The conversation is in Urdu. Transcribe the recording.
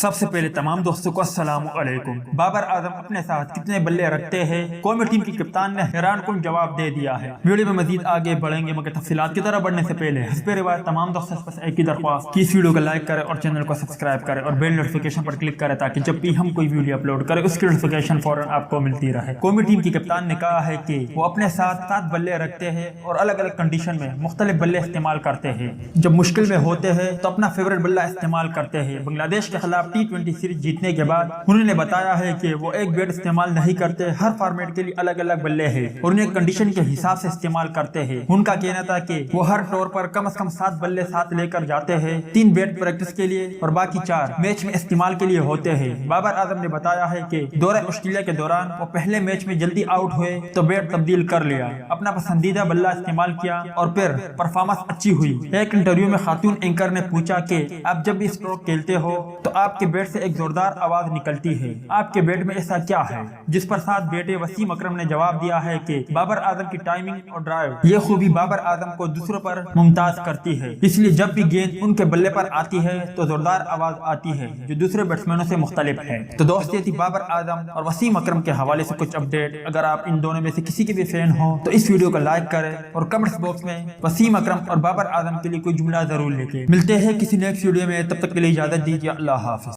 سب سے پہلے تمام دوستوں کو السلام علیکم۔ بابر اعظم اپنے ساتھ کتنے بلے رکھتے ہیں؟ قومی ٹیم کی کپتان نے حیران کن جواب دے دیا ہے۔ ویڈیو میں مزید آگے بڑھیں گے مگر تفصیلات کی طرف بڑھنے سے پہلے حسب روایت تمام دوستوں سے بس ایک ہی درخواست کہ اس ویڈیو کو لائک کریں اور چینل کو سبسکرائب کریں اور بیل نوٹیفیکیشن پر کلک کریں تاکہ جب بھی ہم کوئی ویڈیو اپلوڈ کریں اس کی نوٹیفیکیشن فوراً آپ کو ملتی رہے۔ قومی ٹیم کی کپتان نے کہا ہے کہ وہ اپنے ساتھ 7 بلے رکھتے ہیں اور الگ الگ کنڈیشن میں مختلف بلے استعمال کرتے ہیں۔ جب مشکل میں ہوتے ہیں تو اپنا فیورٹ بلہ استعمال کرتے ہیں۔ بنگلہ دیش کے خلاف T20 سیریز جیتنے کے بعد انہوں نے بتایا ہے کہ وہ ایک بیٹ استعمال نہیں کرتے، ہر فارمیٹ کے لیے الگ الگ بلے ہیں اور انہیں کنڈیشن کے حساب سے استعمال کرتے ہیں۔ ان کا کہنا تھا کہ وہ ہر ٹور پر کم از کم 7 بلے ساتھ لے کر جاتے ہیں، 3 بیٹ پریکٹس کے لیے اور باقی 4 میچ میں استعمال کے لیے ہوتے ہیں۔ بابر اعظم نے بتایا ہے کہ دورہ آسٹریلیا کے دوران وہ پہلے میچ میں جلدی آؤٹ ہوئے تو بیٹ تبدیل کر لیا، اپنا پسندیدہ بلہ استعمال کیا اور پھر پرفارمنس اچھی ہوئی۔ ایک انٹرویو میں خاتون اینکر نے پوچھا کہ آپ جب بھی اسٹروک کھیلتے ہو تو آپ کے بیٹ سے ایک زوردار آواز نکلتی ہے، آپ کے بیٹ میں ایسا کیا ہے؟ جس پر ساتھ بیٹے وسیم اکرم نے جواب دیا ہے کہ بابر اعظم کی ٹائمنگ اور ڈرائیو، یہ خوبی بابر اعظم کو دوسروں پر ممتاز کرتی ہے، اس لیے جب بھی گیند ان کے بلے پر آتی ہے تو زوردار آواز آتی ہے جو دوسرے بیٹسمینوں سے مختلف ہے۔ تو دوست یہ تھی بابر اعظم اور وسیم اکرم کے حوالے سے کچھ اپڈیٹ۔ اگر آپ ان دونوں میں سے کسی کے بھی فین ہو تو اس ویڈیو کو لائک کریں اور کمنٹس باکس میں وسیم اکرم اور بابر اعظم کے لیے کوئی جملہ ضرور لکھیں۔ ملتے ہیں کسی نیکسٹ ویڈیو میں، تب تک کے لیے اجازت دیجیے، اللہ حافظ۔